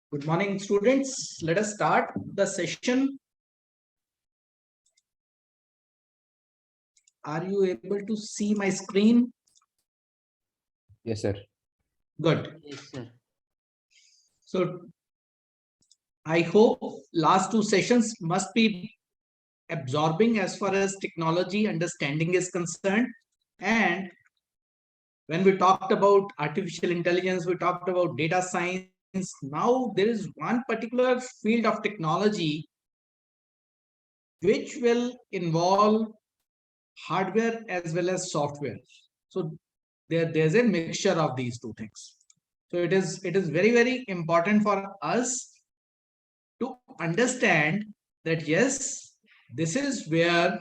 Good morning, students. Let us start the session. Are you able to see my screen? Yes, sir. Good. Yes, sir. So I hope last two sessions must be absorbing as far as technology understanding is concerned. And when we talked about artificial intelligence, we talked about data science. Now there is one particular field of technology which will involve hardware as well as software. So there's a mixture of these two things. So it is very, very important for us to understand that yes, this is where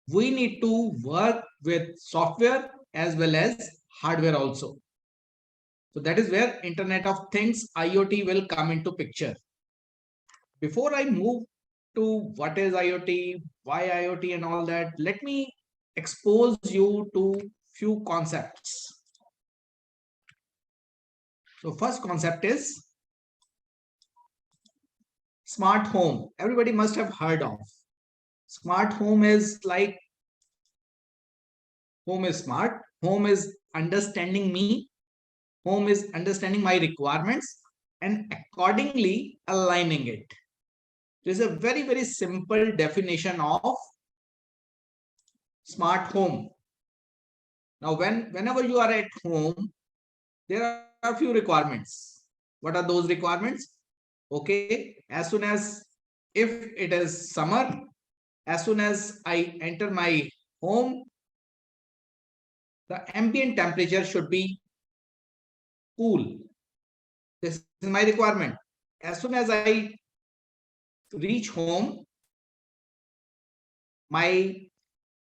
we need to work with software as well as hardware also. So that is where Internet of Things, IoT, will come into picture. Before I move to what is IoT, why IoT and all that, let me expose you to few concepts. So first concept is smart home. Everybody must have heard of. Smart home is like home is smart, home is understanding me, home is understanding my requirements and accordingly aligning it. This is a very, very simple definition of smart home. Now, whenever you are at home, there are a few requirements. What are those requirements? Okay, as soon as if it is summer, as soon as I enter my home, the ambient temperature should be cool. This is my requirement. As soon as I reach home, my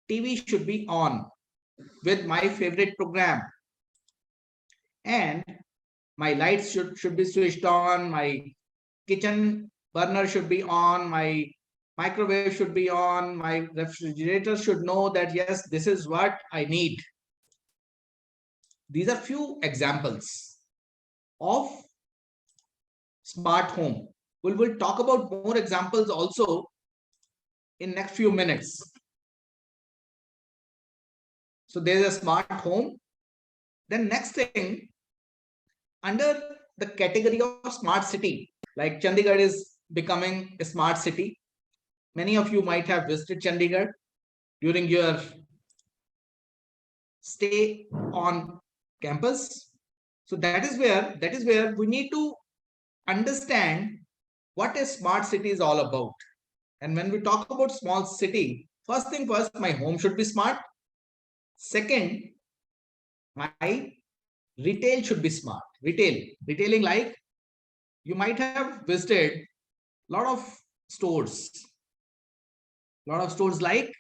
TV should be on with my favorite program, and my lights should be switched on, my kitchen burner should be on, my microwave should be on, my refrigerator should know that yes, this is what I need. These are few examples of smart home. We'll talk about more examples also in next few minutes. So there's a smart home. Then next thing, under the category of smart city, like Chandigarh is becoming a smart city. Many of you might have visited Chandigarh during your stay on campus. So that is where we need to understand what a smart city is all about. And when we talk about small city, first thing first, my home should be smart. Second, my retail should be smart. Retailing, like you might have visited a lot of stores, like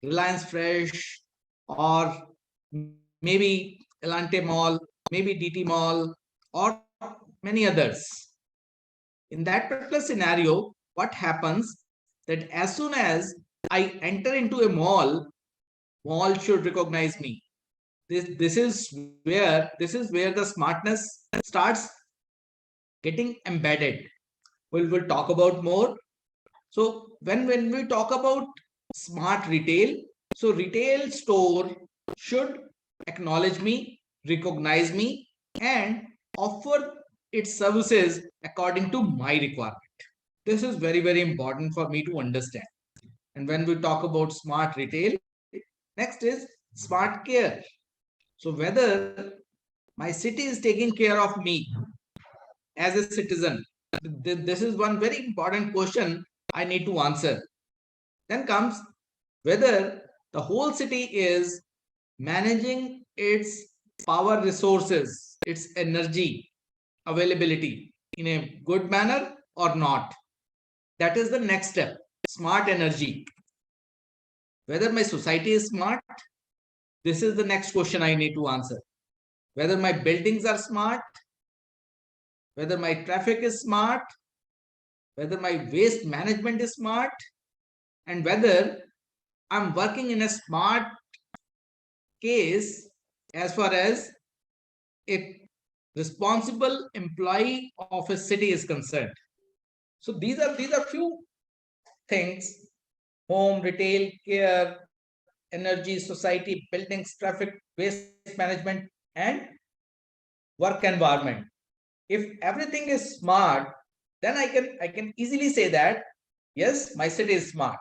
Reliance Fresh, or maybe Elante Mall, maybe DT Mall, or many others. In that particular scenario, what happens that as soon as I enter into a mall should recognize me. This is where the smartness starts getting embedded. We'll talk about more. So when we talk about smart retail, so retail store should acknowledge me, recognize me, and offer its services according to my requirement. This is very, very important for me to understand. And when we talk about smart retail, next is smart care. So whether my city is taking care of me as a citizen, this is one very important question I need to answer. Then comes whether the whole city is managing its power resources, its energy availability in a good manner or not. That is the next step, smart energy. Whether my society is smart, this is the next question I need to answer. Whether my buildings are smart, whether my traffic is smart, whether my waste management is smart, and whether I'm working in a smart case as far as a responsible employee of a city is concerned. So these are few things: home, retail, care, energy, society, buildings, traffic, waste management, and work environment. If everything is smart, then I can easily say that yes, my city is smart.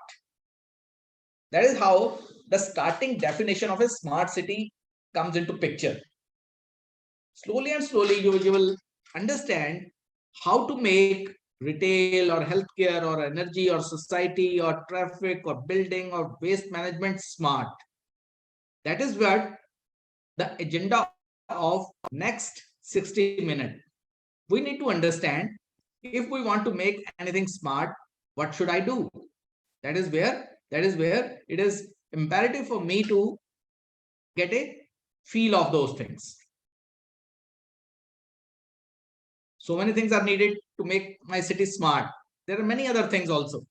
That is how the starting definition of a smart city comes into picture. Slowly and slowly, you will understand how to make retail or healthcare or energy or society or traffic or building or waste management smart. That is what the agenda of next 60 minutes. We need to understand, if we want to make anything smart, what should I do? That is where it is imperative for me to get a feel of those things. So many things are needed to make my city smart. There are many other things also.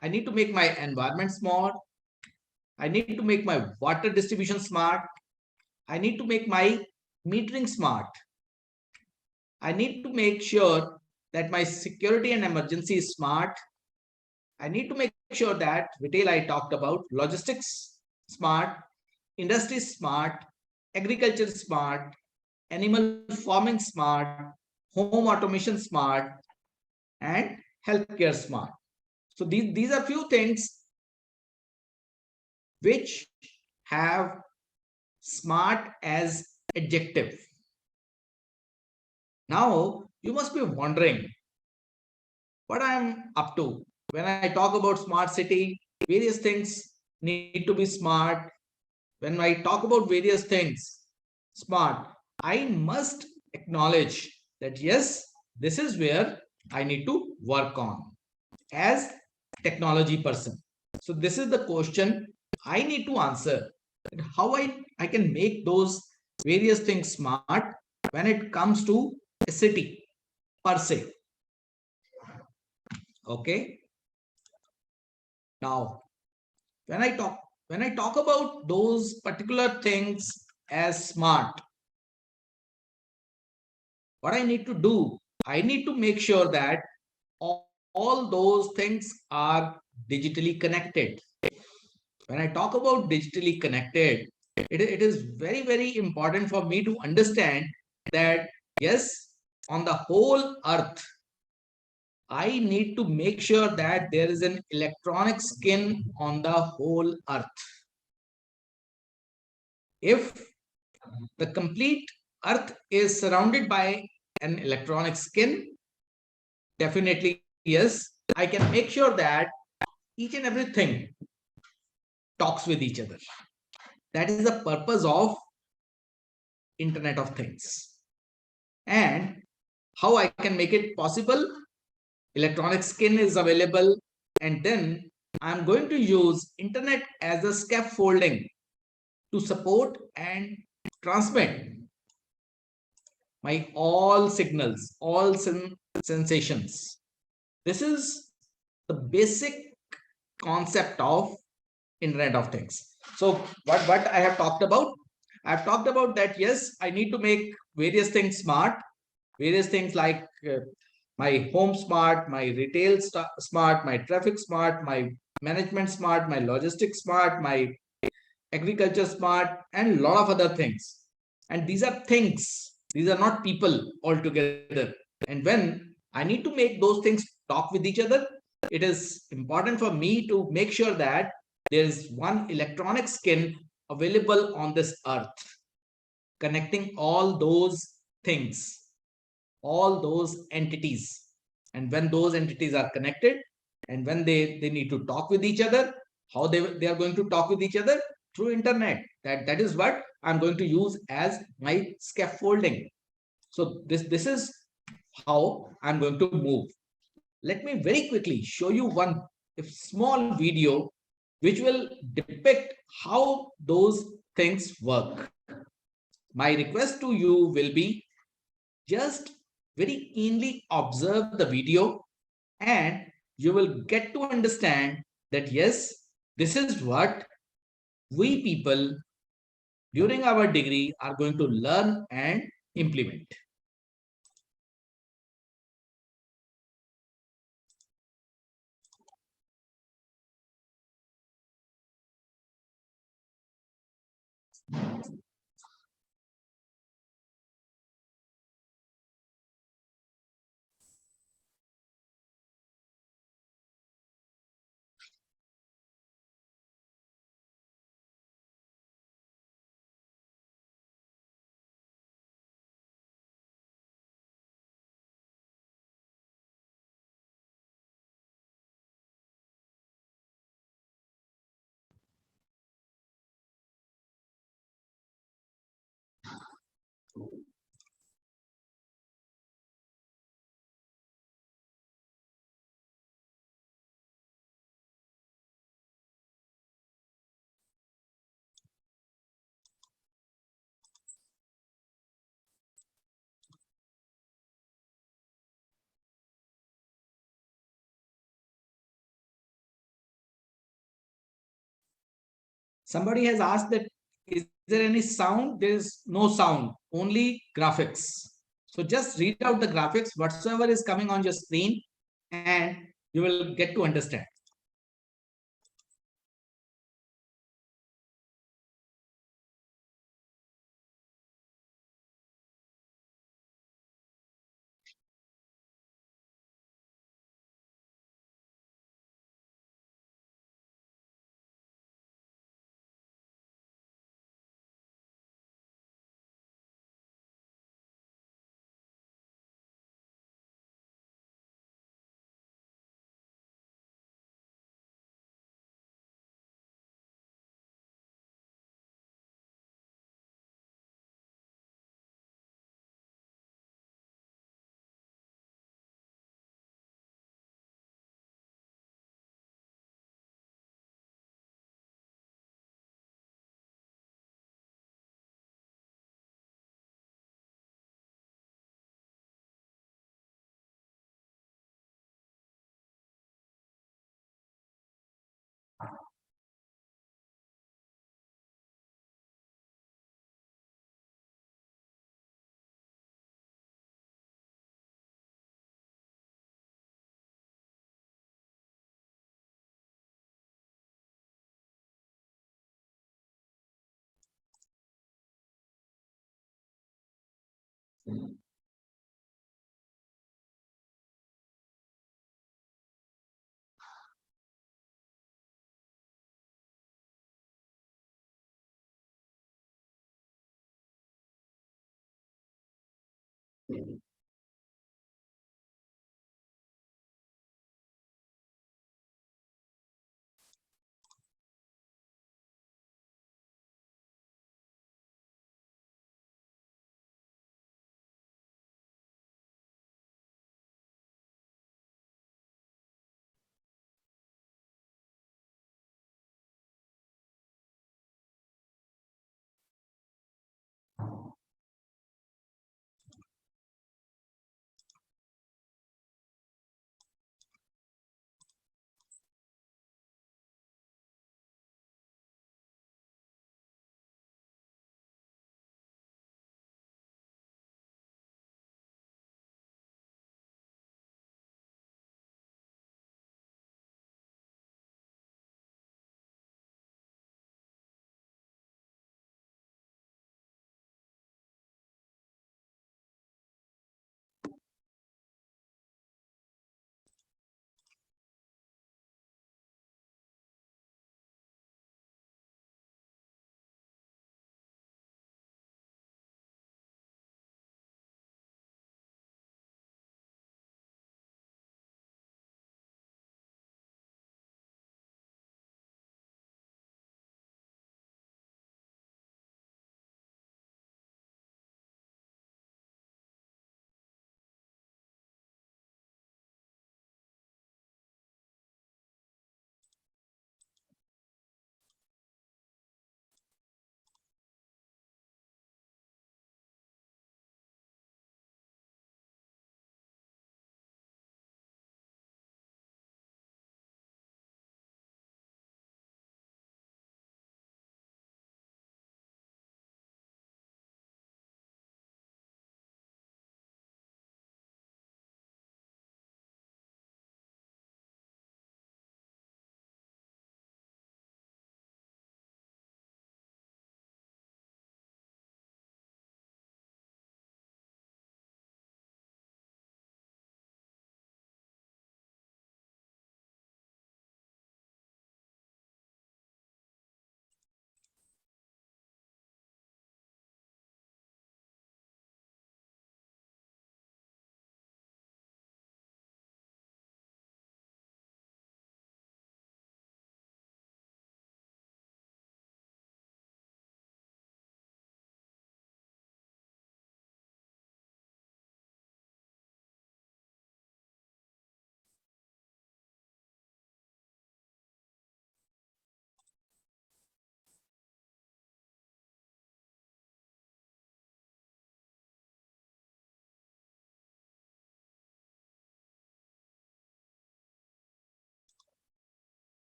I need to make my environment smart. I need to make my water distribution smart. I need to make my metering smart. I need to make sure that my security and emergency is smart. I need to make sure that retail I talked about, logistics smart, industry smart, agriculture smart, animal farming smart, home automation smart, and healthcare smart. So these are few things which have smart as adjective. Now you must be wondering what I'm up to. When I talk about smart city, various things need to be smart. When I talk about various things smart, I must acknowledge that yes, this is where I need to work on as technology person. So this is the question I need to answer, how I can make those various things smart when it comes to a city per se. Okay. Now, when I talk about those particular things as smart, what I need to do, I need to make sure that all those things are digitally connected. when I talk about digitally connected, it is very, very important for me to understand that yes, on the whole earth, I need to make sure that there is an electronic skin on the whole earth. If the complete earth is surrounded by an electronic skin, definitely yes, I can make sure that each and everything talks with each other. That is the purpose of Internet of Things. And how I can make it possible? Electronic skin is available, and then I'm going to use internet as a scaffolding to support and transmit my all signals, all sensations. This is the basic concept of Internet of Things. So what I have talked about? I've talked about that, yes, I need to make various things smart, various things like my home smart, my retail smart, my traffic smart, my management smart, my logistics smart, my agriculture smart, and a lot of other things. And these are things, these are not people altogether. And when I need to make those things talk with each other, it is important for me to make sure that there is one electronic skin available on this earth, connecting all those things, all those entities. And when those entities are connected, and when they need to talk with each other, how they are going to talk with each other? Through internet. That is what I'm going to use as my scaffolding. So this is how I'm going to move. Let me very quickly show you one small video which will depict how those things work. My request to you will be, just very keenly observe the video, and you will get to understand that yes, this is what we people during our degree are going to learn and implement. Somebody has asked that, is there any sound? There is no sound, only graphics. So just read out the graphics, whatsoever is coming on your screen, and you will get to understand.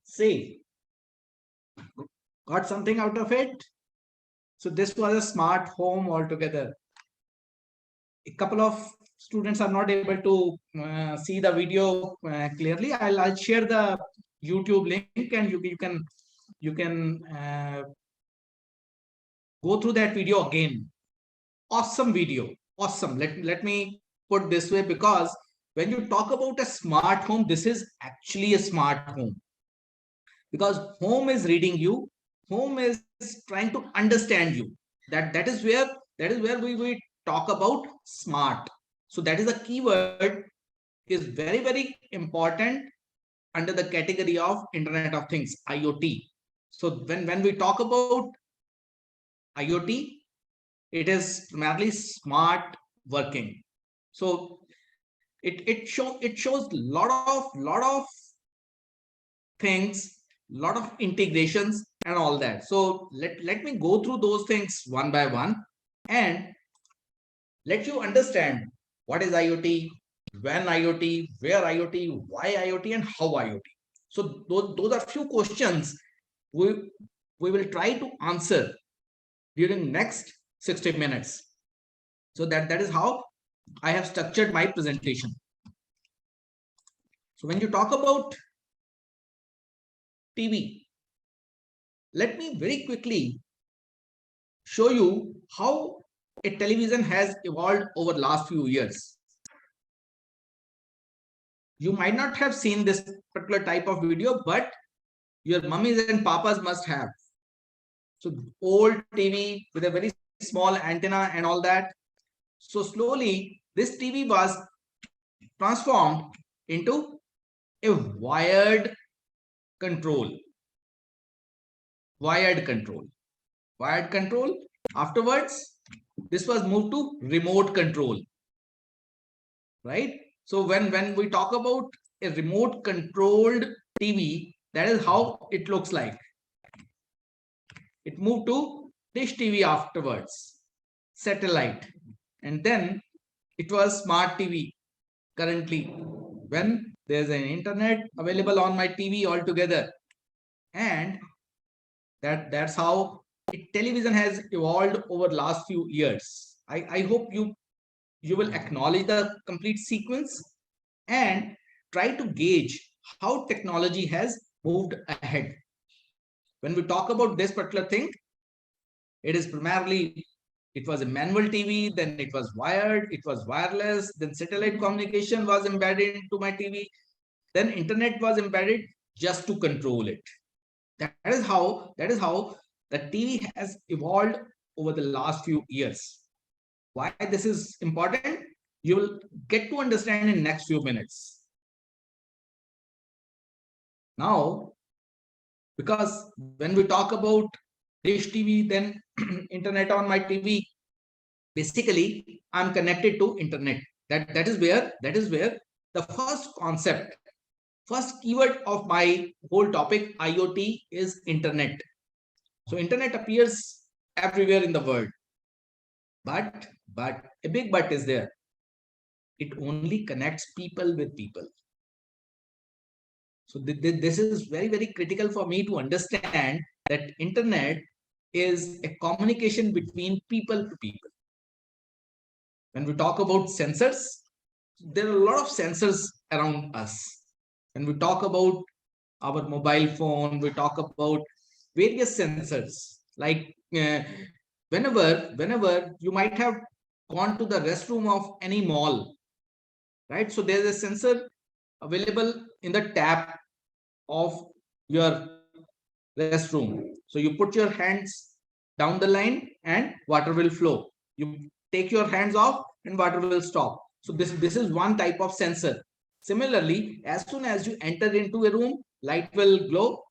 See, got something out of it? So this was a smart home altogether. A couple of students are not able to see the video clearly. I'll share the YouTube link, and you can go through that video again. Awesome video, awesome. Let me put this way, because when you talk about a smart home, this is actually a smart home, because home is reading you, home is trying to understand you. That is where we talk about smart. So that is a keyword, is very very important under the category of Internet of Things, IoT. So when we talk about IoT, it is primarily smart working. So it shows lot of things, lot of integrations and all that. So let me go through those things one by one, and let you understand what is IoT, when IoT, where IoT, why IoT, and how IoT. So those are few questions we we will try to answer during next 60 minutes. So that is how I have structured my presentation. So when you talk about TV, let me very quickly show you how a television has evolved over last few years. You might not have seen this particular type of video, but your mummies and papas must have. So old TV with a very small antenna and all that. So slowly this TV was transformed into a wired control. Wired control. Wired control. Afterwards, this was moved to remote control. Right? So when we talk about a remote controlled TV, that is how it looks like. It moved to dish TV afterwards, satellite, and then it was smart TV. Currently, when there's an internet available on my TV altogether, and that's how television has evolved over last few years. I hope you will acknowledge the complete sequence and try to gauge how technology has moved ahead. When we talk about this particular thing, it is primarily, it was a manual TV, then it was wired, it was wireless, then satellite communication was embedded into my TV, then internet was embedded just to control it. That is how the TV has evolved over the last few years. Why this is important, you will get to understand in next few minutes. Now, because when we talk about dish TV, then internet on my TV, basically I'm connected to internet. That is where the first concept, first keyword of my whole topic, IoT, is internet. So internet appears everywhere in the world, but a big but is there. It only connects people with people. So this is very, very critical for me to understand that internet is a communication between people to people. When we talk about sensors, there are a lot of sensors around us. When we talk about our mobile phone, we talk about various sensors. Like whenever you might have gone to the restroom of any mall, right? So there's a sensor available in the tap of your restroom. So you put your hands down the line and water will flow. You take your hands off and water will stop. So this is one type of sensor. Similarly, as soon as you enter into a room, light will glow.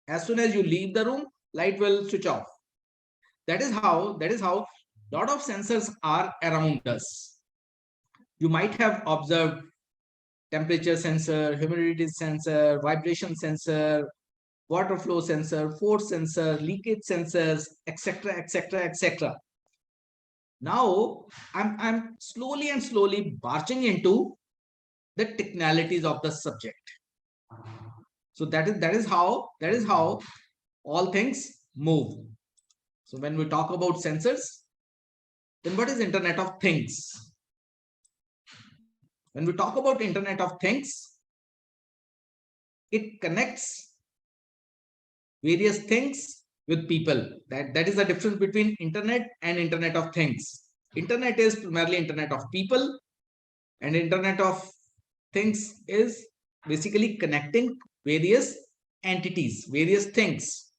As soon as you leave the room, light will switch off. That is how a lot of sensors are around us. You might have observed temperature sensor, humidity sensor, vibration sensor, water flow sensor, force sensor, leakage sensors, etc., etc., etc. Now I'm slowly and slowly marching into the technicalities of the subject. So that is how all things move. So when we talk about sensors, then what is Internet of Things? When we talk about Internet of Things, it connects various things with people. That is the difference between internet and Internet of Things. Internet is primarily Internet of people, and Internet of Things is basically connecting various entities, various things.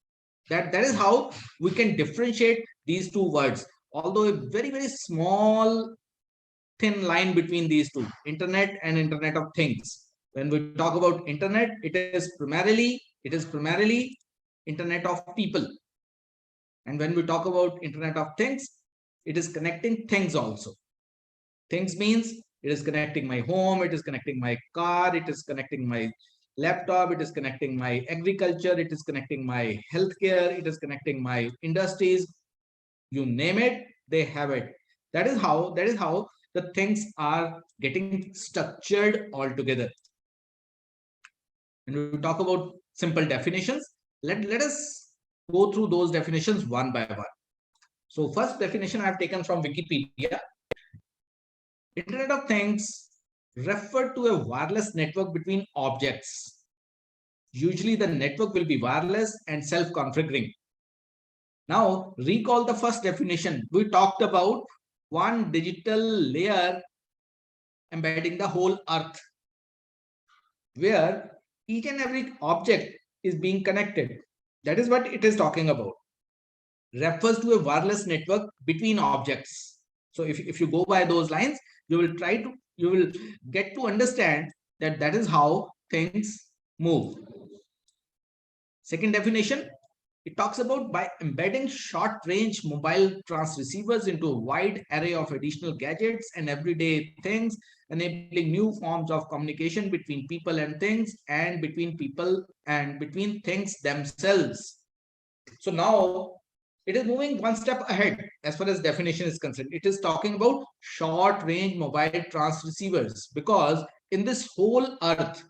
That is how we can differentiate these two words. Although a very, very small thin line between these two, internet and Internet of Things. When we talk about internet, it is primarily Internet of people. And when we talk about Internet of Things, it is connecting things also. Things means it is connecting my home, it is connecting my car, it is connecting my laptop, it is connecting my agriculture, it is connecting my healthcare, it is connecting my industries. You name it, they have it. That is how the things are getting structured all together. When we talk about simple definitions, let us go through those definitions one by one. So first definition I have taken from Wikipedia. Internet of Things refer to a wireless network between objects. Usually the network will be wireless and self-configuring. Now, recall the first definition. We talked about one digital layer embedding the whole earth, where each and every object is being connected. That is what it is talking about. Refers to a wireless network between objects. So if you go by those lines, you will get to understand that that is how things move. Second definition, it talks about by embedding short-range mobile transceivers into a wide array of additional gadgets and everyday things, enabling new forms of communication between people and things, and between people and between things themselves. So now it is moving one step ahead as far as definition is concerned. It is talking about short-range mobile transceivers, because in this whole earth,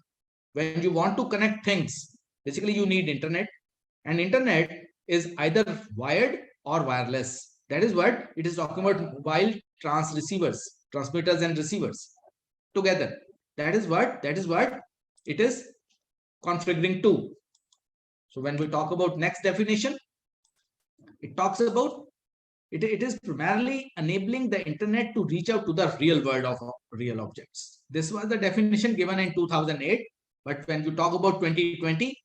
when you want to connect things, basically you need internet, and internet is either wired or wireless. That is what it is talking about, mobile transceivers, transmitters and receivers together. That is what it is configuring to. So when we talk about next definition, it talks about it is primarily enabling the internet to reach out to the real world of real objects. This was the definition given in 2008. But when you talk about 2020,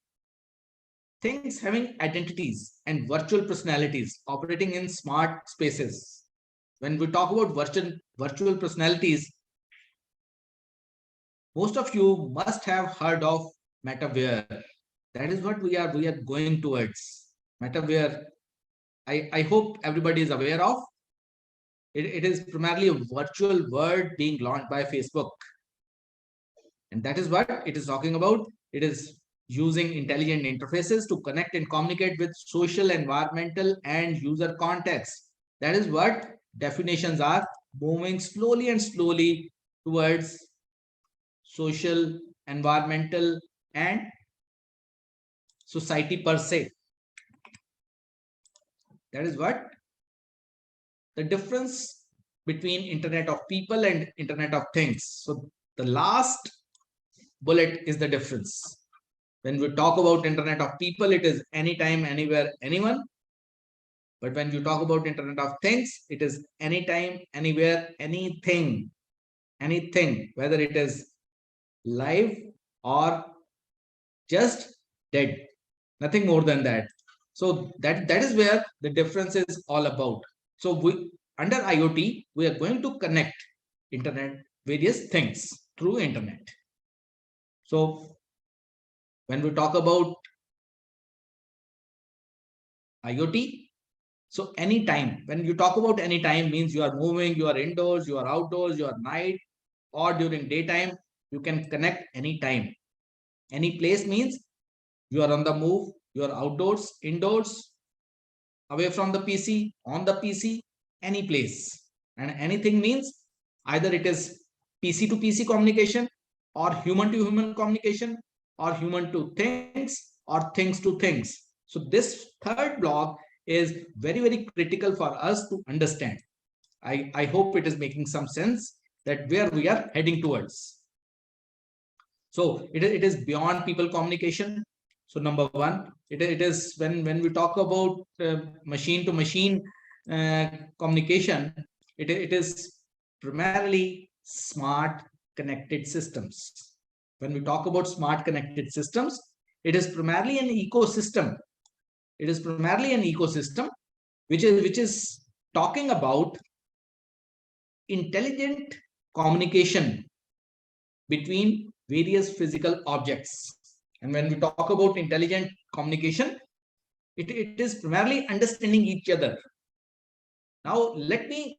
things having identities and virtual personalities operating in smart spaces. When we talk about virtual personalities, most of you must have heard of metaverse. That is what we are going towards. Metaverse, I hope everybody is aware of. It is primarily a virtual world being launched by Facebook. And that is what it is talking about. It is using intelligent interfaces to connect and communicate with social, environmental, and user contexts. That is what definitions are, moving slowly and slowly towards social, environmental, and society per se. That is what the difference between Internet of People and Internet of Things. So the last bullet is the difference. When we talk about Internet of People, it is anytime, anywhere, anyone. But when you talk about Internet of Things, it is anytime, anywhere, anything, whether it is live or just dead, nothing more than that. So that is where the difference is all about. So under IoT, we are going to connect internet, various things through internet. So when we talk about IoT, so anytime, when you talk about anytime, means you are moving, you are indoors, you are outdoors, you are night or during daytime, you can connect anytime. Any place means you are on the move, you are outdoors, indoors, away from the PC, on the PC, any place. And anything means either it is PC to PC communication, or human to human communication, or human to things, or things to things. So this third block is very, very critical for us to understand. I hope it is making some sense that where we are heading towards. So it is beyond people communication. So number one, it is when we talk about machine to machine communication, it is primarily smart connected systems. When we talk about smart connected systems, it is primarily an ecosystem. It is primarily an ecosystem which is talking about intelligent communication between various physical objects. And when we talk about intelligent communication, it is primarily understanding each other. Now, let me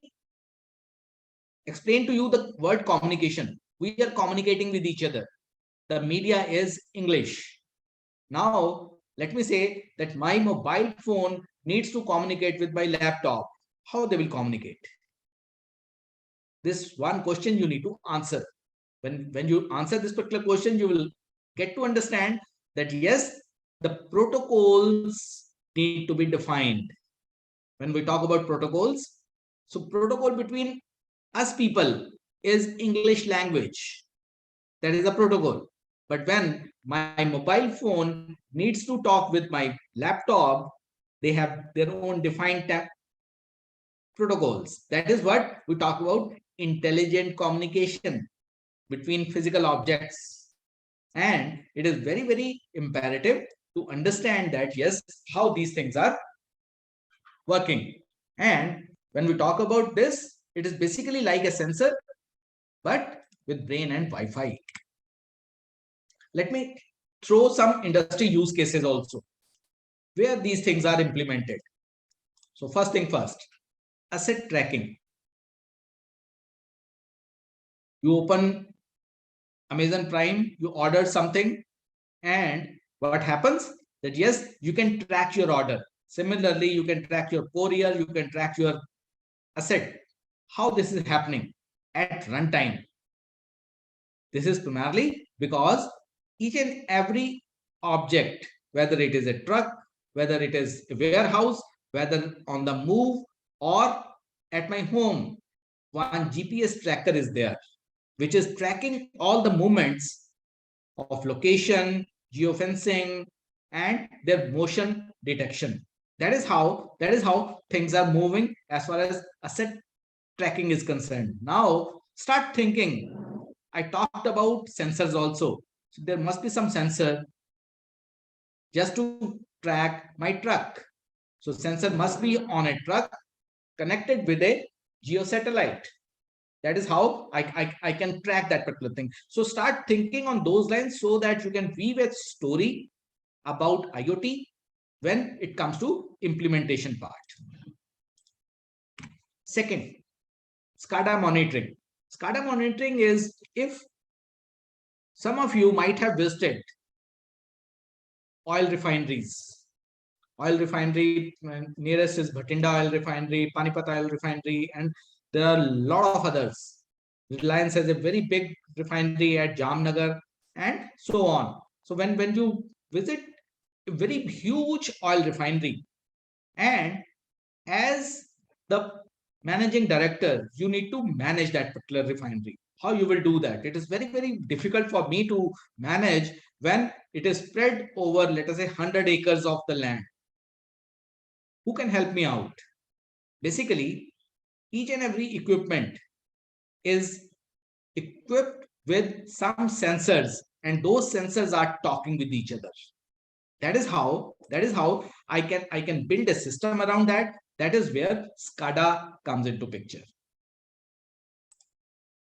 explain to you the word communication. We are communicating with each other. The media is English. Now, let me say that my mobile phone needs to communicate with my laptop. How they will communicate? This one question you need to answer. When you answer this particular question, you will get to understand that yes, the protocols need to be defined. When we talk about protocols, so protocol between us people is English language. That is a protocol. But when my mobile phone needs to talk with my laptop, They have their own defined protocols. That is what we talk about intelligent communication between physical objects. And it is very, very imperative to understand that, yes, how these things are working. And when we talk about this, it is basically like a sensor, but with brain and Wi-Fi. Let me throw some industry use cases also where these things are implemented. So first thing first, asset tracking. You open Amazon Prime, you order something, and what happens that yes, you can track your order. Similarly, you can track your courier, you can track your asset. How this is happening at runtime? This is primarily because each and every object, whether it is a truck, whether it is a warehouse, whether on the move or at my home, one GPS tracker is there, which is tracking all the movements of location, geofencing, and their motion detection. That is how things are moving as far as asset tracking is concerned. Now start thinking. I talked about sensors also. So there must be some sensor just to track my truck. So sensor must be on a truck connected with a geosatellite. That is how I can track that particular thing. So start thinking on those lines so that you can weave a story about IoT when it comes to implementation part. Second, SCADA monitoring. SCADA monitoring is if some of you might have visited oil refineries. Oil refinery nearest is Bhatinda Oil Refinery, Panipat Oil Refinery, and there are a lot of others. Reliance has a very big refinery at Jamnagar and so on. So when you visit a very huge oil refinery, and as the managing director, you need to manage that particular refinery. How you will do that? It is very, very difficult for me to manage when it is spread over, let us say, 100 acres of the land. Who can help me out? Basically, each and every equipment is equipped with some sensors, and those sensors are talking with each other. That is how I can build a system around that. That is where SCADA comes into picture.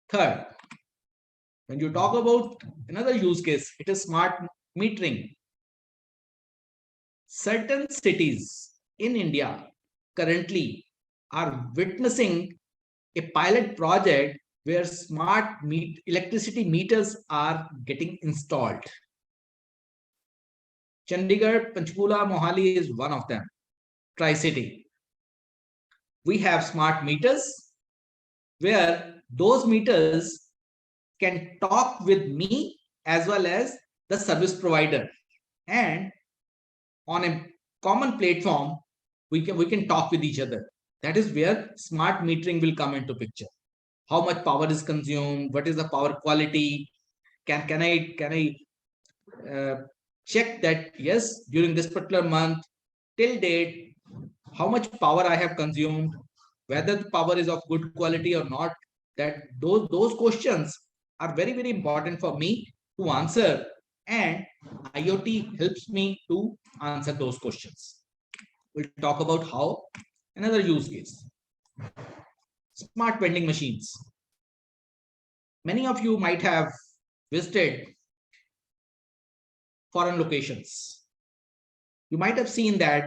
Third, when you talk about another use case, it is smart metering. Certain cities in India currently are witnessing a pilot project where smart electricity meters are getting installed. Chandigarh, Panchkula, Mohali is one of them. Tri-City. We have smart meters where those meters can talk with me as well as the service provider, and on a common platform we can talk with each other. That is where smart metering will come into picture. How much power is consumed, what is the power quality, can I check that yes, during this particular month till date how much power I have consumed, whether the power is of good quality or not. That those questions are very, very important for me to answer, and IoT helps me to answer those questions. We'll talk about how another use case, smart vending machines. Many of you might have visited foreign locations. You might have seen that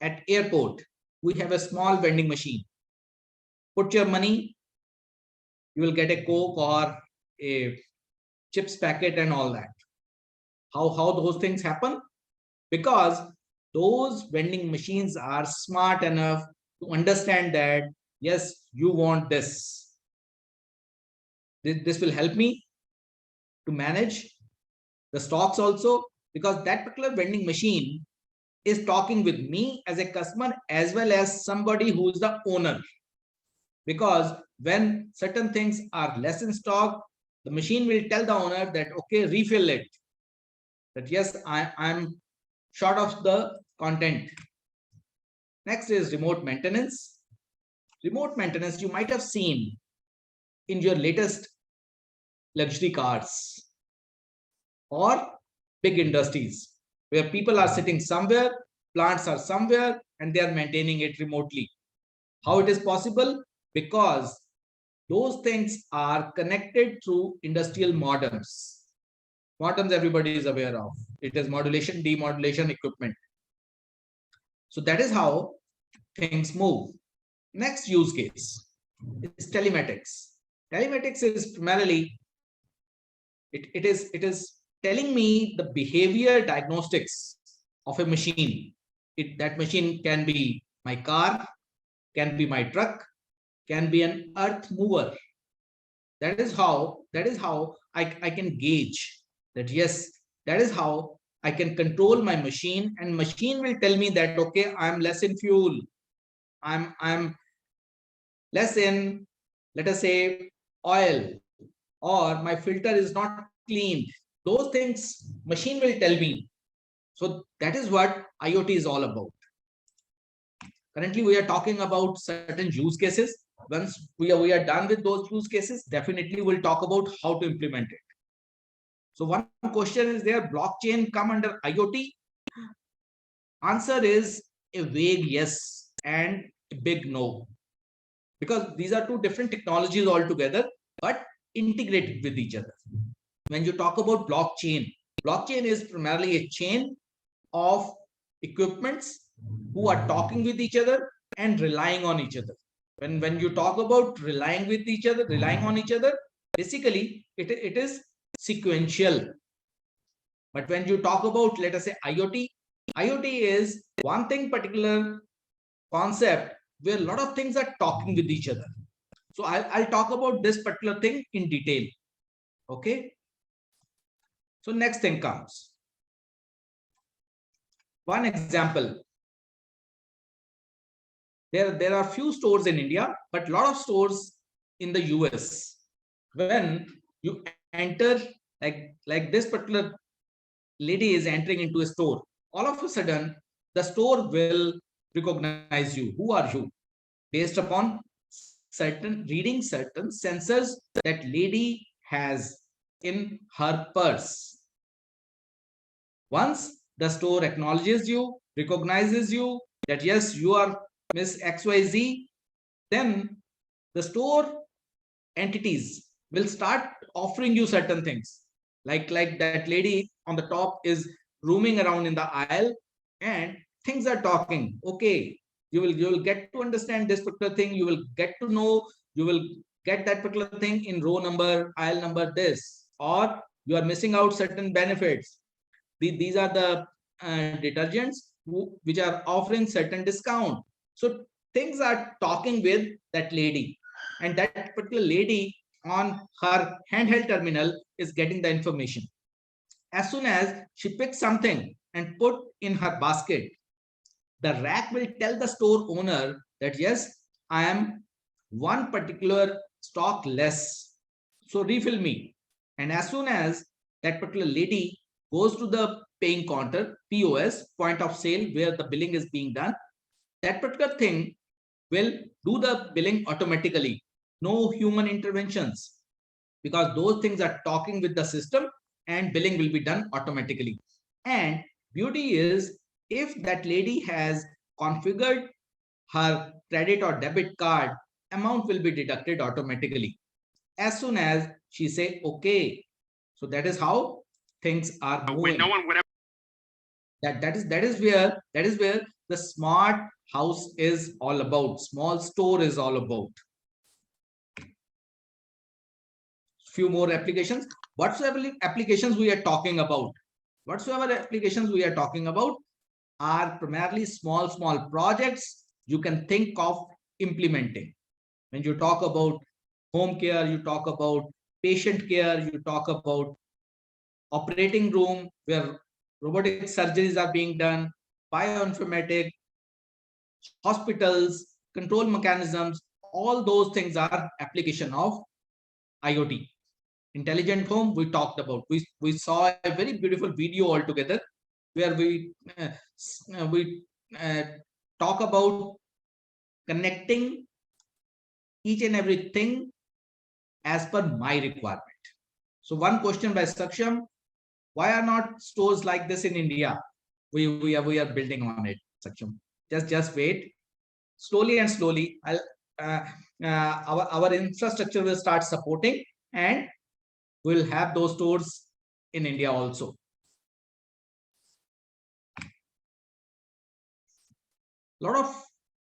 at airport we have a small vending machine. Put your money, you will get a Coke or a chips packet and all that. How those things happen? Because those vending machines are smart enough to understand that yes, you want this. This will help me to manage the stocks also, because that particular vending machine is talking with me as a customer as well as somebody who is the owner. Because when certain things are less in stock, the machine will tell the owner that okay, refill it. That yes, I'm short of the content. Next is remote maintenance. Remote maintenance, you might have seen in your latest luxury cars or big industries where people are sitting somewhere, plants are somewhere, and they are maintaining it remotely. How it is possible? Because those things are connected through industrial modems. Modems everybody is aware of. It is modulation, demodulation equipment. So that is how things move. Next use case is telematics. Telematics is primarily, it is telling me the behavior diagnostics of a machine. That machine can be my car, can be my truck, can be an earth mover. That is how I can gauge that, yes, that is how I can control my machine, and machine will tell me that, okay, I'm less in fuel, I'm less in, let us say, oil, or my filter is not clean. Those things machine will tell me. So that is what IoT is all about. Currently, we are talking about certain use cases. Once we are done with those use cases, definitely we'll talk about how to implement it. So one question is there, blockchain come under IoT? Answer is a vague yes and a big no. Because these are two different technologies altogether, but integrated with each other. When you talk about blockchain, blockchain is primarily a chain of equipments who are talking with each other and relying on each other. When you talk about relying with each other, relying on each other, basically it is sequential. But when you talk about, let us say, IoT, IoT is one thing, particular concept where a lot of things are talking with each other. So I'll talk about this particular thing in detail. Okay. So next thing comes. One example. There are few stores in India, but a lot of stores in the US. When you enter, like this particular lady is entering into a store, all of a sudden the store will recognize you. Who are you? Based upon reading certain sensors that lady has in her purse. Once the store acknowledges you, recognizes you, that yes, you are Miss XYZ, then the store entities will start offering you certain things. Like that lady on the top is roaming around in the aisle and things are talking. Okay, you will get to understand this particular thing. You will get to know, you will get that particular thing in row number, aisle number this, or you are missing out certain benefits. These are the detergents which are offering certain discount. So things are talking with that lady, and that particular lady on her handheld terminal is getting the information. As soon as she picks something and put in her basket, the rack will tell the store owner that, yes, I am one particular stock less, so refill me. And as soon as that particular lady goes to the paying counter, POS, point of sale, where the billing is being done, that particular thing will do the billing automatically. No human interventions, because those things are talking with the system and billing will be done automatically. And beauty is, if that lady has configured her credit or debit card, amount will be deducted automatically as soon as she say okay. So that is how things are moving. No one would ever... that is where the smart house is all about, small store is all about. Few more applications. Whatsoever applications we are talking about are primarily small projects you can think of implementing. When you talk about home care, you talk about patient care, you talk about operating room where robotic surgeries are being done, bioinformatic, hospitals, control mechanisms, all those things are application of IoT. Intelligent home, we talked about. We saw a very beautiful video altogether where we talk about connecting each and everything as per my requirement. So one question by Saksham: why are not stores like this in India? We are building on it, Saksham. Just wait. Slowly and slowly, our infrastructure will start supporting, and we'll have those stores in India also. A lot of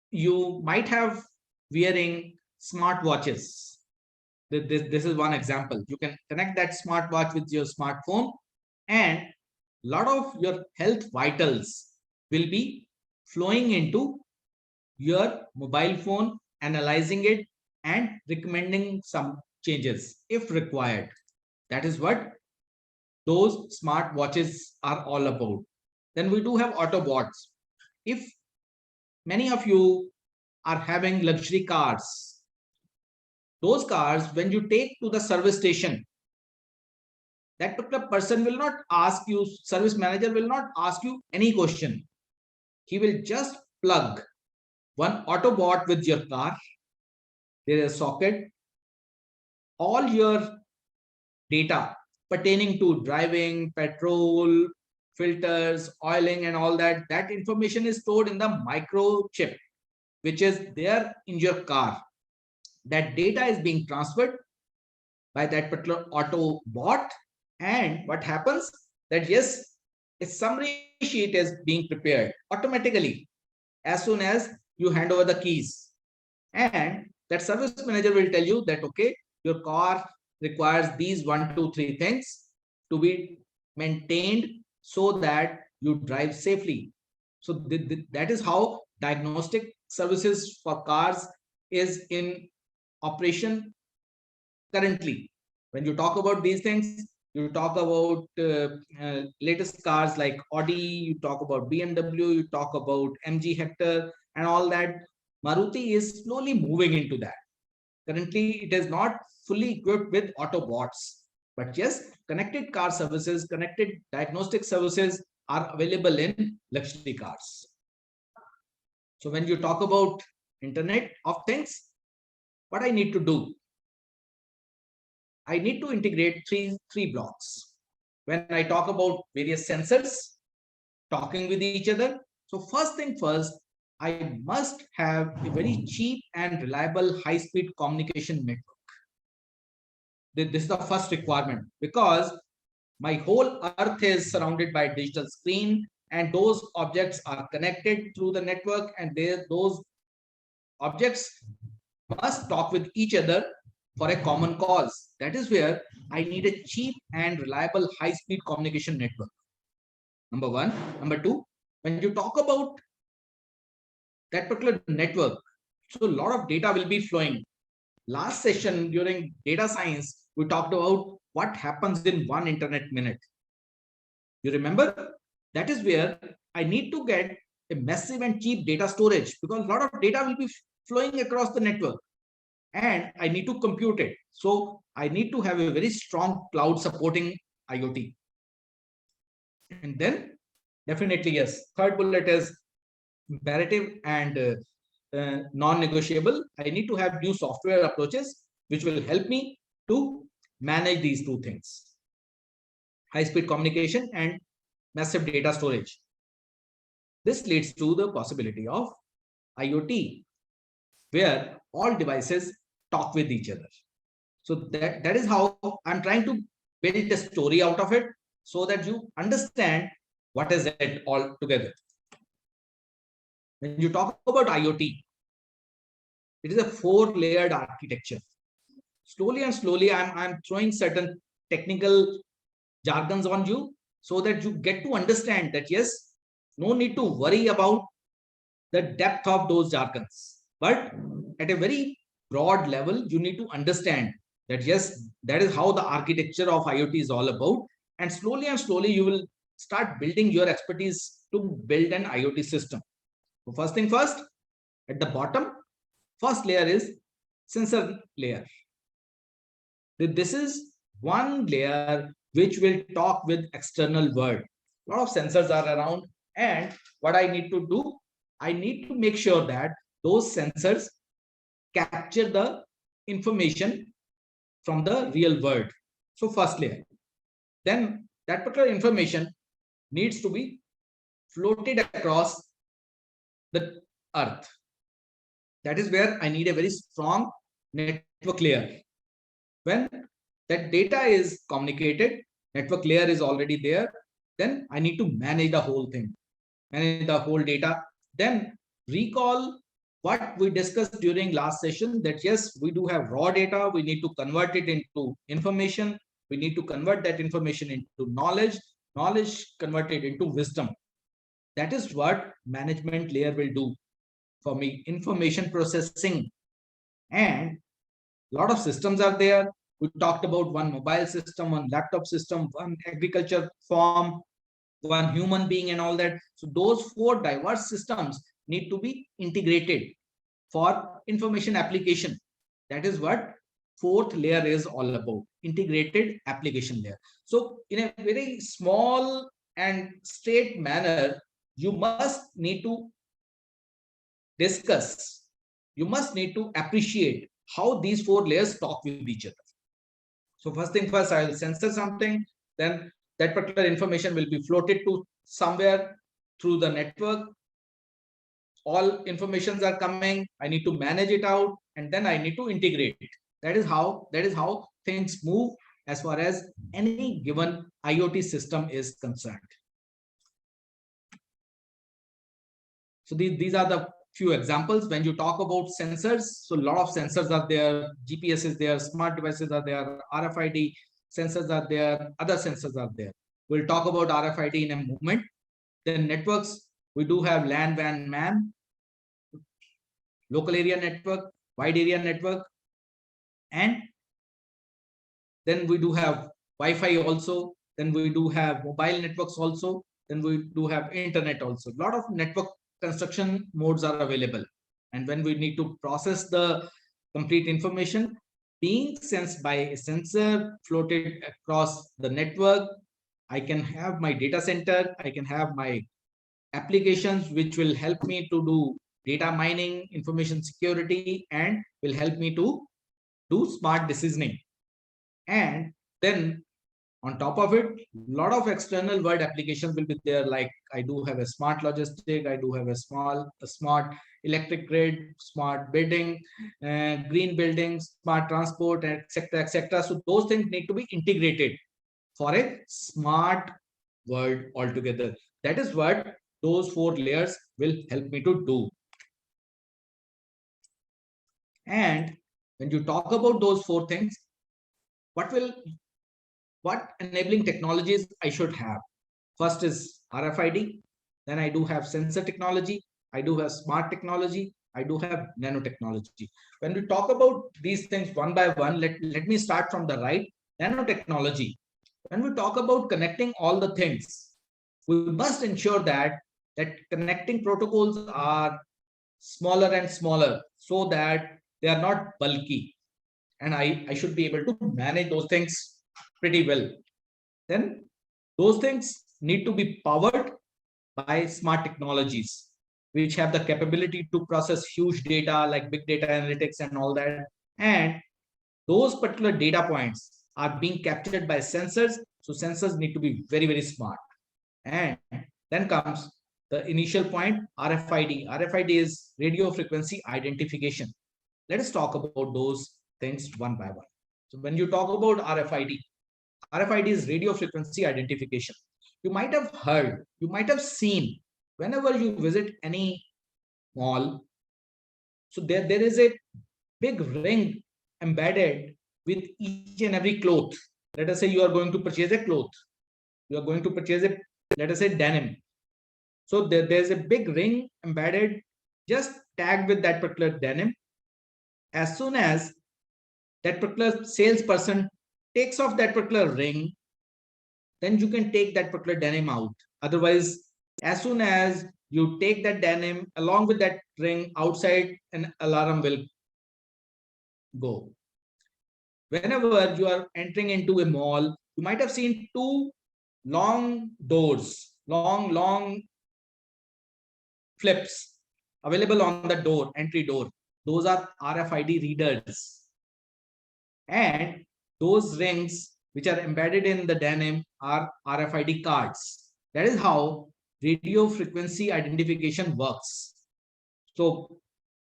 you might have wearing smartwatches. This is one example. You can connect that smartwatch with your smartphone, and a lot of your health vitals will be flowing into your mobile phone, analyzing it and recommending some changes if required. That is what those smart watches are all about. Then we do have Autobots. If many of you are having luxury cars, those cars, when you take to the service station, that particular person will not ask you, service manager will not ask you any question. He will just plug one Autobot with your car. There is a socket. All your data pertaining to driving, petrol, filters, oiling, and all that, that information is stored in the microchip, which is there in your car. That data is being transferred by that particular Autobot. And what happens that, yes, a summary sheet is being prepared automatically as soon as you hand over the keys. And that service manager will tell you that, okay, your car requires these 1, 2, 3 things to be maintained so that you drive safely. So that is how diagnostic services for cars is in operation currently. When you talk about these things, you talk about latest cars like Audi, you talk about BMW, you talk about MG Hector and all that. Maruti is slowly moving into that. Currently, it is not fully equipped with Autobots, but yes, connected car services, connected diagnostic services are available in luxury cars. So when you talk about Internet of Things, what I need to do? I need to integrate three blocks. When I talk about various sensors talking with each other, so first thing first, I must have a very cheap and reliable high-speed communication network. This is the first requirement, because my whole earth is surrounded by digital screen, and those objects are connected through the network, and those objects must talk with each other for a common cause. That is where I need a cheap and reliable high-speed communication network. Number one. Number two, when you talk about that particular network, so a lot of data will be flowing. Last session during data science, we talked about what happens in 1 internet minute. You remember? That is where I need to get a massive and cheap data storage, because a lot of data will be flowing across the network and I need to compute it. So I need to have a very strong cloud supporting IoT. And then definitely, yes, third bullet is imperative and non-negotiable. I need to have new software approaches which will help me to manage these two things: high-speed communication and massive data storage. This leads to the possibility of IoT, where all devices talk with each other. So that is how I'm trying to build a story out of it, so that you understand what is it all together. When you talk about IoT, it is a 4-layered architecture. Slowly and slowly, I'm throwing certain technical jargons on you so that you get to understand that, yes, no need to worry about the depth of those jargons. But at a very broad level, you need to understand that, yes, that is how the architecture of IoT is all about. And slowly, you will start building your expertise to build an IoT system. So first thing first, at the bottom, first layer is sensor layer. This is one layer which will talk with external world. A lot of sensors are around, and what I need to do, I need to make sure that those sensors capture the information from the real world. So first layer, then that particular information needs to be floated across the earth. That is where I need a very strong network layer. When that data is communicated, network layer is already there, then I need to manage the whole thing, manage the whole data. Then recall what we discussed during last session, that yes, we do have raw data, we need to convert it into information, we need to convert that information into knowledge, knowledge converted into wisdom. That is what management layer will do for me, information processing. And a lot of systems are there. We talked about one mobile system, one laptop system, one agriculture farm, one human being, and all that. So those 4 diverse systems need to be integrated for information application. That is what 4th layer is all about, integrated application layer. So in a very small and straight manner, you must need to discuss, you must need to appreciate how these 4 layers talk with each other. So first thing first, I will censor something, then that particular information will be floated to somewhere through the network. All informations are coming, I need to manage it out, and then I need to integrate it. That is how things move as far as any given IoT system is concerned. So these are the few examples. When you talk about sensors, so a lot of sensors are there, GPS is there, smart devices are there, RFID sensors are there, other sensors are there. We'll talk about RFID in a moment. Then networks, we do have LAN, WAN, MAN, local area network, wide area network, and then we do have Wi-Fi also, then we do have mobile networks also, then we do have internet also. A lot of network construction modes are available. And when we need to process the complete information being sensed by a sensor floated across the network, I can have my data center, I can have my applications which will help me to do data mining, information security, and will help me to do smart decisioning. And then on top of it, a lot of external world applications will be there. Like I do have a smart logistic, I do have a smart electric grid, smart building, green buildings, smart transport, etc., etc. So those things need to be integrated for a smart world altogether. That is what those 4 layers will help me to do. And when you talk about those 4 things, what enabling technologies I should have? First is RFID, then I do have sensor technology, I do have smart technology, I do have nanotechnology. When we talk about these things one by one, let me start from the right. Nanotechnology. When we talk about connecting all the things, we must ensure that connecting protocols are smaller and smaller so that they are not bulky. And I should be able to manage those things pretty well. Then those things need to be powered by smart technologies, which have the capability to process huge data like big data analytics and all that. And those particular data points are being captured by sensors. So sensors need to be very, very smart. And then comes the initial point, RFID. RFID is radio frequency identification. Let us talk about those things one by one. So when you talk about RFID, RFID is radio frequency identification. You might have heard, you might have seen, whenever you visit any mall, so there is a big ring embedded with each and every cloth. Let us say you are going to purchase a cloth. You are going to purchase a, let us say, denim. So there's a big ring embedded, just tagged with that particular denim. As soon as that particular salesperson takes off that particular ring, then you can take that particular denim out. Otherwise, as soon as you take that denim along with that ring outside, an alarm will go. Whenever you are entering into a mall, you might have seen 2 long doors long flips available on the door, entry door. Those are RFID readers. And those rings which are embedded in the denim are RFID cards. That is how radio frequency identification works. So,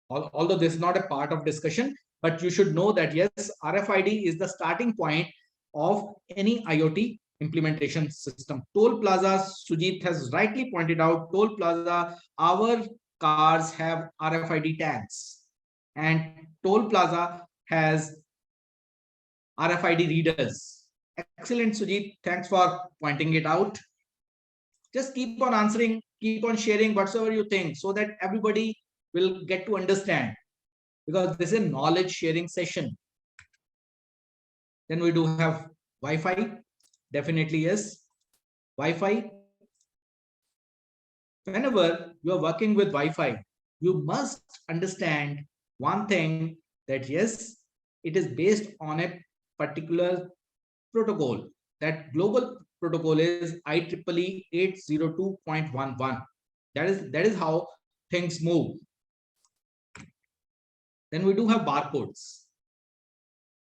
although this is not a part of discussion, but you should know that yes, RFID is the starting point of any IoT implementation system. Toll Plaza, Sujit has rightly pointed out, Toll Plaza, our cars have RFID tags, and Toll Plaza has RFID readers. Excellent, Sujit. Thanks for pointing it out. Just keep on answering, keep on sharing whatsoever you think so that everybody will get to understand, because this is a knowledge sharing session. Then we do have Wi-Fi. Definitely yes. Wi-Fi. Whenever you are working with Wi-Fi, you must understand one thing, that yes, it is based on a particular protocol. That global protocol is IEEE 802.11. That is how things move. Then we do have barcodes.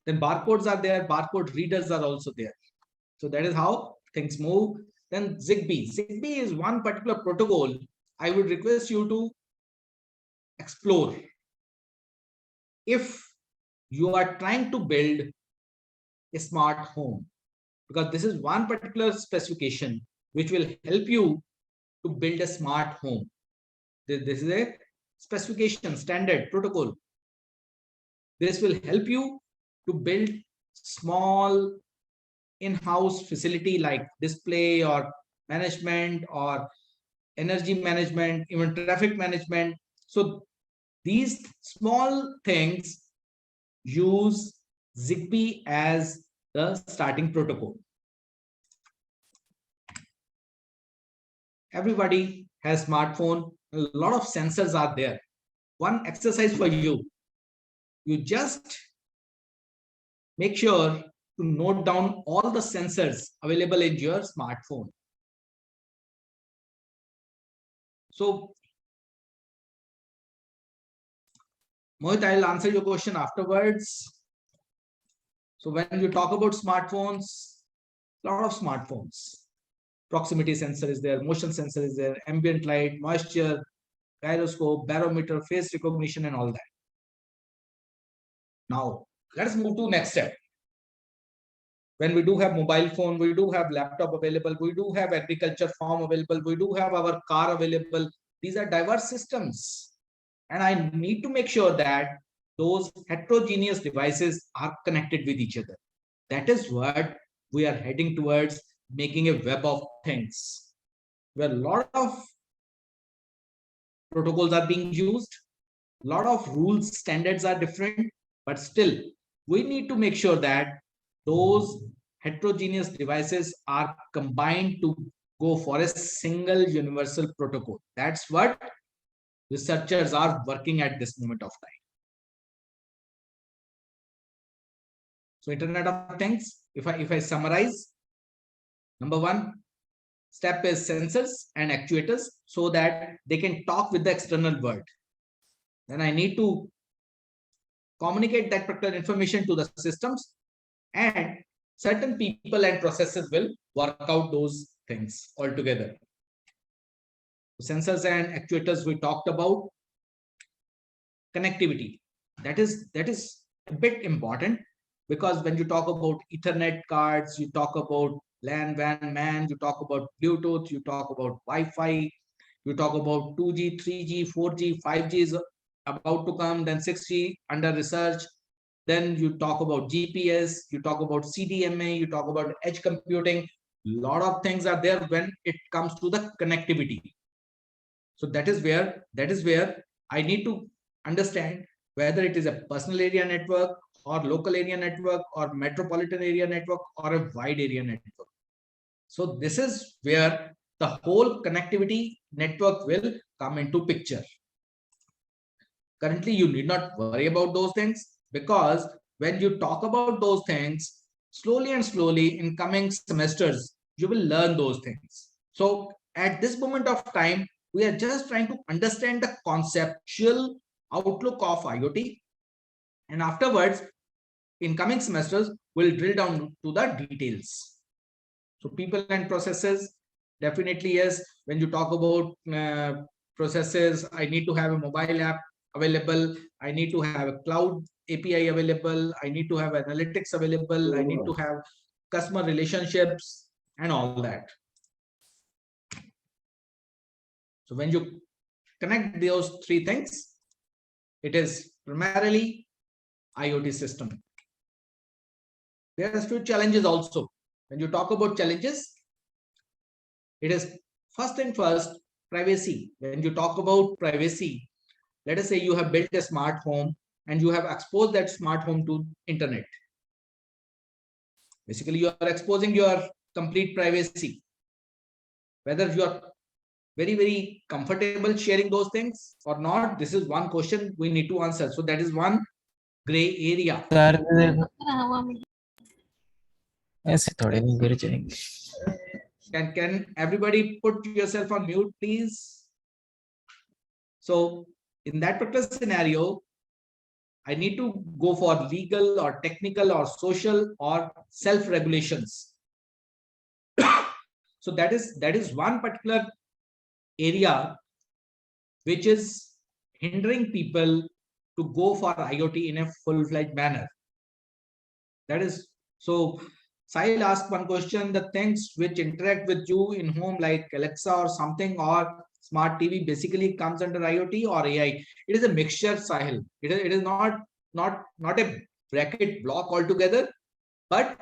Then barcodes are there, barcode readers are also there. So that is how things move. Then Zigbee. Zigbee is one particular protocol I would request you to explore. If you are trying to build a smart home, because this is one particular specification which will help you to build a smart home. This is a specification, standard protocol. This will help you to build small in-house facility like display or management or energy management, even traffic management. So these small things use Zigbee as the starting protocol. Everybody has smartphone. A lot of sensors are there. One exercise for you. You just make sure to note down all the sensors available in your smartphone. So, Mohit, I'll answer your question afterwards. So when you talk about smartphones, a lot of smartphones. Proximity sensor is there, motion sensor is there, ambient light, moisture, gyroscope, barometer, face recognition, and all that. Now, let's move to next step. When we do have mobile phone, we do have laptop available, we do have agriculture farm available, we do have our car available. These are diverse systems. And I need to make sure that those heterogeneous devices are connected with each other. That is what we are heading towards, making a web of things, where a lot of protocols are being used, a lot of rules, standards are different, but still we need to make sure that those heterogeneous devices are combined to go for a single universal protocol. That's what researchers are working at this moment of time. So Internet of Things, if I summarize, number one step is sensors and actuators so that they can talk with the external world. Then I need to communicate that particular information to the systems, and certain people and processes will work out those things altogether. Sensors and actuators we talked about. Connectivity, that is a bit important, because when you talk about Ethernet cards, you talk about LAN, WAN, MAN, you talk about Bluetooth, you talk about Wi-Fi, you talk about 2G, 3G, 4G, 5G is about to come, then 6G under research. Then you talk about GPS, you talk about CDMA, you talk about edge computing. A lot of things are there when it comes to the connectivity. So that is where I need to understand whether it is a personal area network or local area network or metropolitan area network or a wide area network. So this is where the whole connectivity network will come into picture. Currently, you need not worry about those things, because when you talk about those things, slowly and slowly in coming semesters, you will learn those things. So at this moment of time, we are just trying to understand the conceptual outlook of IoT. And afterwards, in coming semesters, we'll drill down to the details. So people and processes, definitely yes. When you talk about processes, I need to have a mobile app available. I need to have a cloud API available. I need to have analytics available. I need to have customer relationships and all that. So when you connect those three things, it is primarily IoT system. There are few challenges also. When you talk about challenges, it is first and first privacy. When you talk about privacy, let us say you have built a smart home and you have exposed that smart home to internet. Basically, you are exposing your complete privacy. Whether you are very comfortable sharing those things or not, this is one question we need to answer. So that is one gray area. ऐसे थोड़े नहीं गिर जाएंगे. Can everybody put yourself on mute, please? So in that particular scenario, I need to go for legal or technical or social or self-regulations. So that is one particular area which is hindering people to go for IoT in a full-fledged manner. That is so. Sahil asked one question: the things which interact with you in home, like Alexa or something, or smart TV, basically comes under IoT or AI. It is a mixture, Sahil. It is not a bracket block altogether, but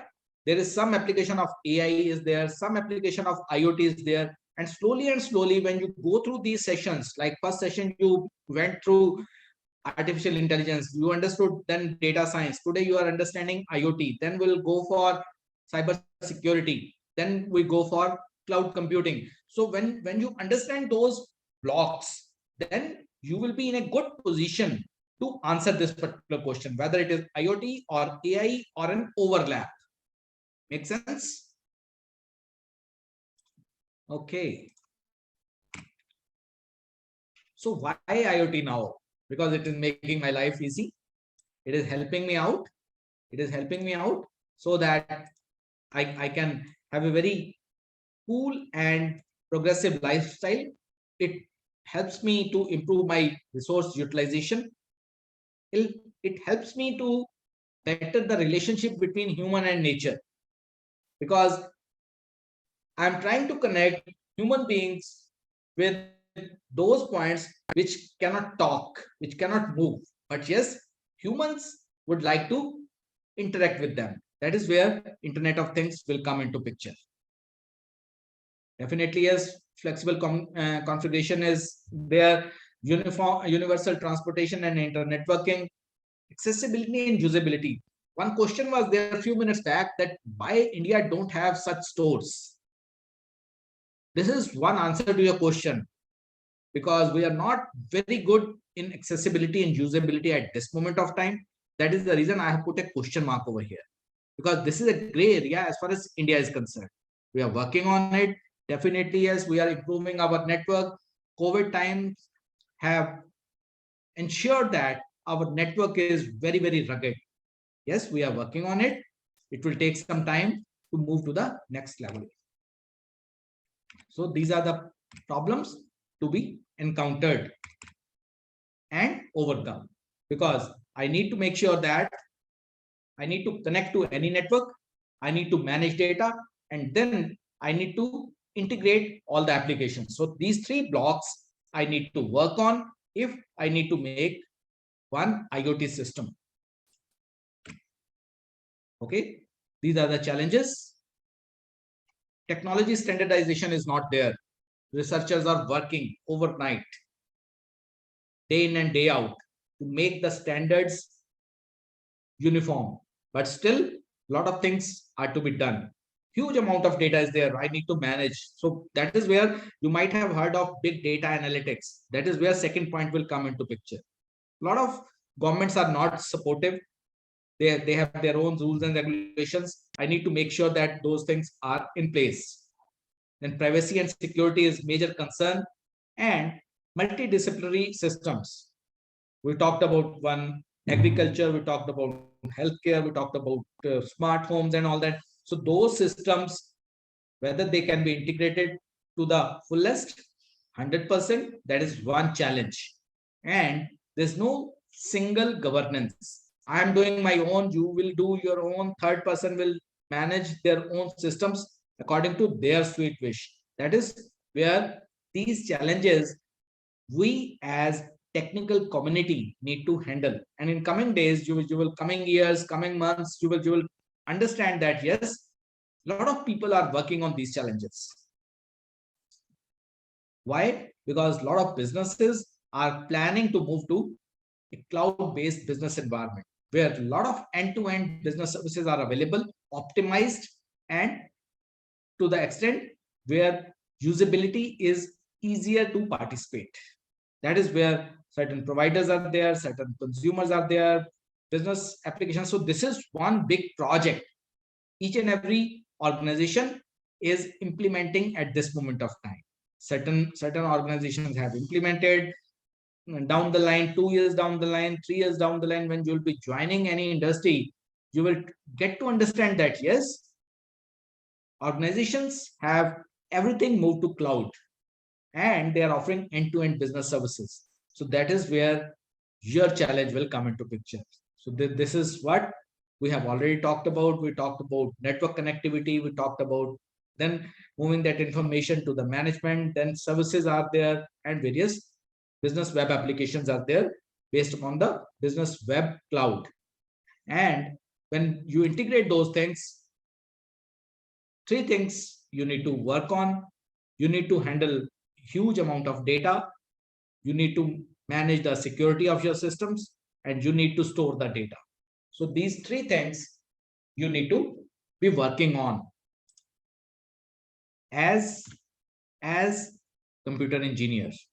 there is some application of AI is there, some application of IoT is there, and slowly, when you go through these sessions, like first session you went through artificial intelligence, you understood, then data science. Today you are understanding IoT. Then we'll go for cyber security. Then we go for cloud computing. So when you understand those blocks, then you will be in a good position to answer this particular question, whether it is IoT or AI or an overlap. Make sense? Okay. So why IoT now? Because it is making my life easy. It is helping me out. It is helping me out so that I can have a very cool and progressive lifestyle. It helps me to improve my resource utilization. It helps me to better the relationship between human and nature, because I'm trying to connect human beings with those points which cannot talk, which cannot move. But yes, humans would like to interact with them. That is where Internet of Things will come into picture. Definitely, yes, flexible configuration is there, universal transportation and internetworking, accessibility and usability. One question was there a few minutes back that why India don't have such stores. This is one answer to your question, because we are not very good in accessibility and usability at this moment of time. That is the reason I have put a question mark over here, because this is a gray area as far as India is concerned. We are working on it. Definitely, yes, we are improving our network. COVID times have ensured that our network is very rugged. Yes, we are working on it. It will take some time to move to the next level. So these are the problems to be encountered and overcome, because I need to make sure that I need to connect to any network, I need to manage data, and then I need to integrate all the applications. So these three blocks I need to work on if I need to make one IoT system. Okay, these are the challenges. Technology standardization is not there. Researchers are working overnight, day in and day out, to make the standards uniform. But still, a lot of things are to be done. Huge amount of data is there. I need to manage. So that is where you might have heard of big data analytics. That is where second point will come into picture. A lot of governments are not supportive. They have their own rules and regulations. I need to make sure that those things are in place. Then privacy and security is major concern, and multidisciplinary systems. We talked about one agriculture, we talked about healthcare, we talked about smart homes and all that. So those systems, whether they can be integrated to the fullest 100%, that is one challenge. And there's no single governance. I am doing my own, you will do your own, third person will manage their own systems according to their sweet wish. That is where these challenges we as technical community need to handle. And in coming days, you will coming years, coming months, you will understand that yes, a lot of people are working on these challenges. Why? Because a lot of businesses are planning to move to a cloud-based business environment where a lot of end-to-end business services are available, optimized, and to the extent where usability is easier to participate. That is where certain providers are there, certain consumers are there, business applications. So this is one big project each and every organization is implementing at this moment of time. Certain organizations have implemented. Down the line, 2 years down the line, 3 years down the line, when you'll be joining any industry, you will get to understand that yes, organizations have everything moved to cloud and they are offering end-to-end business services. So that is where your challenge will come into picture. So this is what we have already talked about. We talked about network connectivity. We talked about then moving that information to the management. Then services are there and various business web applications are there based upon the business web cloud. And when you integrate those things, 3 things you need to work on. You need to handle huge amount of data. You need to manage the security of your systems, and you need to store the data. So these 3 things you need to be working on as computer engineers.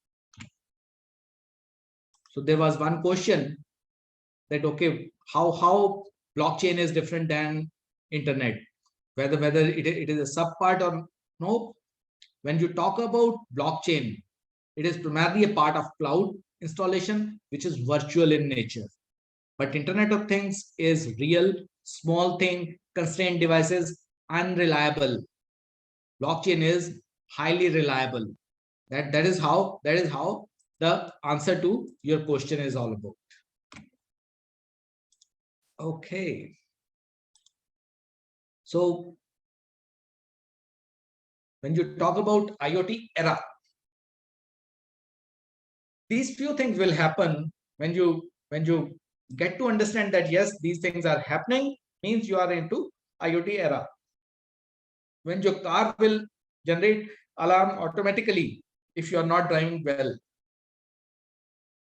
So there was one question that okay, how blockchain is different than internet, whether it is a sub part or no. When you talk about blockchain, it is primarily a part of cloud installation, which is virtual in nature. But Internet of Things is real, small thing, constrained devices, unreliable. Blockchain is highly reliable. That is how the answer to your question is all about. Okay. So when you talk about IoT era, these few things will happen when you get to understand that yes, these things are happening, means you are into IoT era. When your car will generate alarm automatically if you are not driving well.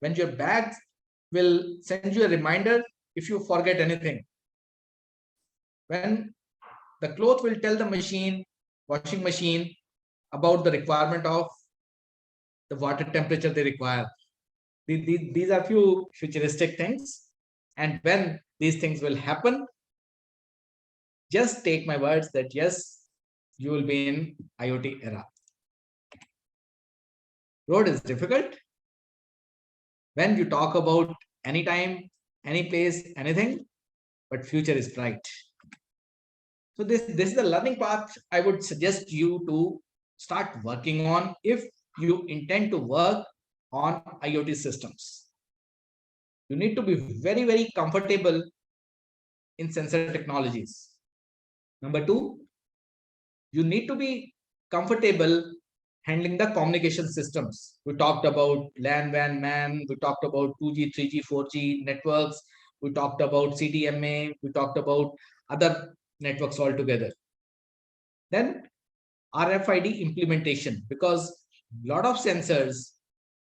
When your bags will send you a reminder if you forget anything. When the cloth will tell the machine, washing machine, about the requirement of the water temperature they require. These are few futuristic things. And when these things will happen, just take my words that yes, you will be in IoT era. Road is difficult. When you talk about anytime, any place, anything, but future is bright. So this is the learning path I would suggest you to start working on if you intend to work on IoT systems. You need to be very, very comfortable in sensor technologies. Number 2, you need to be comfortable handling the communication systems. We talked about LAN, WAN, MAN, we talked about 2G, 3G, 4G networks, we talked about CDMA, we talked about other networks altogether. Then RFID implementation, because a lot of sensors,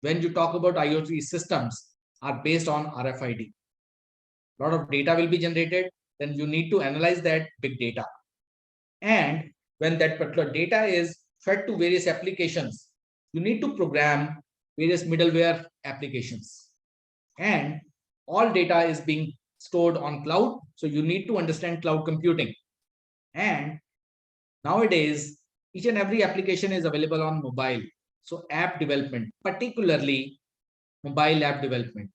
when you talk about IoT systems, are based on RFID. A lot of data will be generated, then you need to analyze that big data. And when that particular data is fed to various applications, you need to program various middleware applications. And all data is being stored on cloud, so you need to understand cloud computing. And nowadays, each and every application is available on mobile. So app development, particularly mobile app development,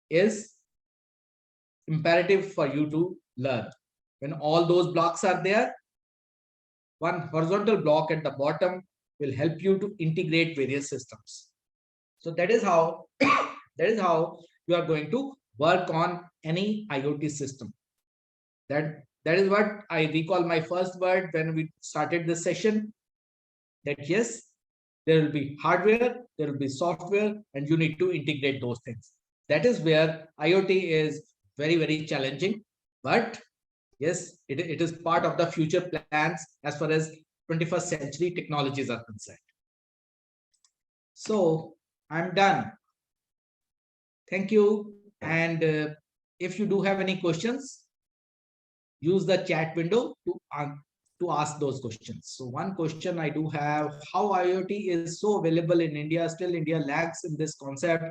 is imperative for you to learn. When all those blocks are there, one horizontal block at the bottom will help you to integrate various systems. So that is how you are going to work on any IoT system. That is what I recall my first word when we started this session, that yes, there will be hardware, there will be software, and you need to integrate those things. That is where IoT is very, very challenging. But yes, it is part of the future plans as far as 21st century technologies are concerned. So I'm done. Thank you. And if you do have any questions, use the chat window to ask those questions. So one question I do have, how IoT is so available in India? Still India lags in this concept.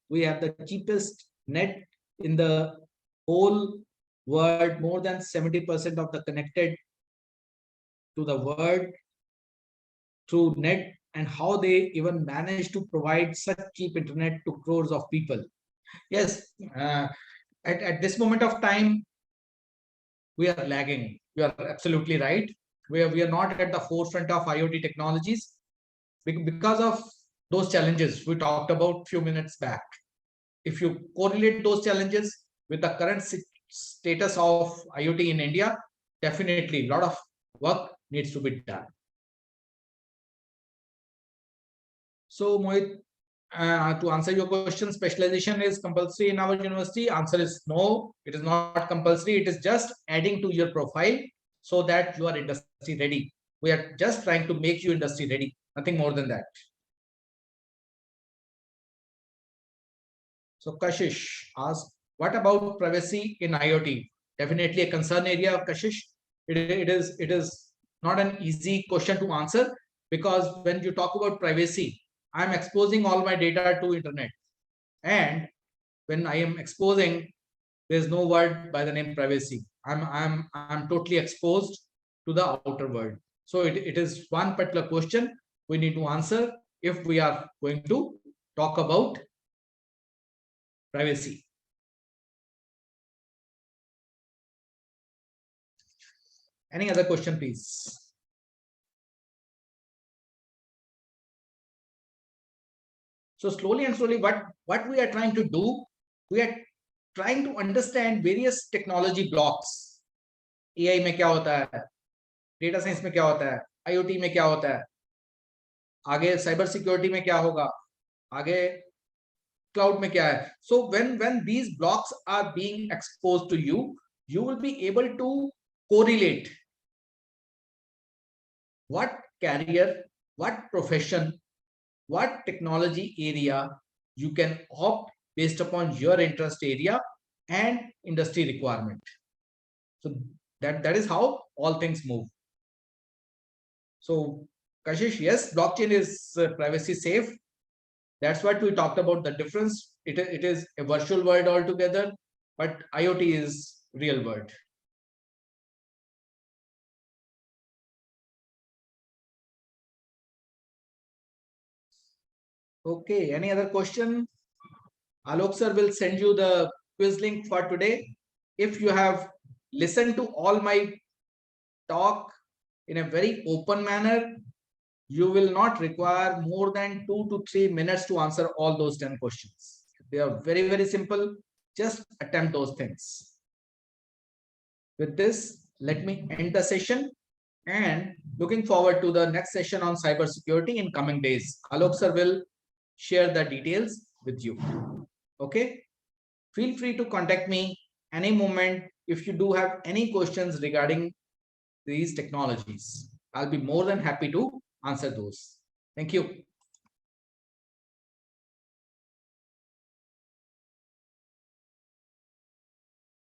We have the cheapest net in the whole world. More than 70% of the connected to the world through net, and how they even manage to provide such cheap internet to crores of people. Yes, at this moment of time, we are lagging. You are absolutely right. We are not at the forefront of IoT technologies because of those challenges we talked about a few minutes back. If you correlate those challenges with the current status of IoT in India, definitely a lot of work needs to be done. So Mohit, to answer your question, specialization is compulsory in our university. Answer is no, it is not compulsory. It is just adding to your profile so that you are industry ready. We are just trying to make you industry ready, nothing more than that. So Kashish asked, what about privacy in IoT? Definitely a concern area, Kashish. It is not an easy question to answer, because when you talk about privacy, I'm exposing all my data to internet, and when I am exposing, there's no word by the name privacy. I'm totally exposed to the outer world. So it is one particular question we need to answer if we are going to talk about privacy. Any other question, please? So slowly and slowly, what we are trying to do, we are trying to understand various technology blocks. AI में क्या होता है, data science में क्या होता है, IoT में क्या होता है, आगे साइबर सिक्योरिटी में क्या होगा, आगे क्लाउड में क्या है. So when these blocks are being exposed to you, you will be able to correlate what career, what profession, what technology area you can opt based upon your interest area and industry requirement. So that is how all things move. So Kashish, yes, blockchain is privacy safe. That's what we talked about, the difference. It is a virtual world altogether, but IoT is real world. Okay, any other question? Alok sir will send you the quiz link for today. If you have listened to all my talk in a very open manner, you will not require more than 2 to 3 minutes to answer all those 10 questions. They are very, very simple. Just attempt those things. With this, let me end the session, and looking forward to the next session on cybersecurity in coming days. Alok sir will share the details with you. Okay. Feel free to contact me any moment if you do have any questions regarding these technologies. I'll be more than happy to answer those. Thank you.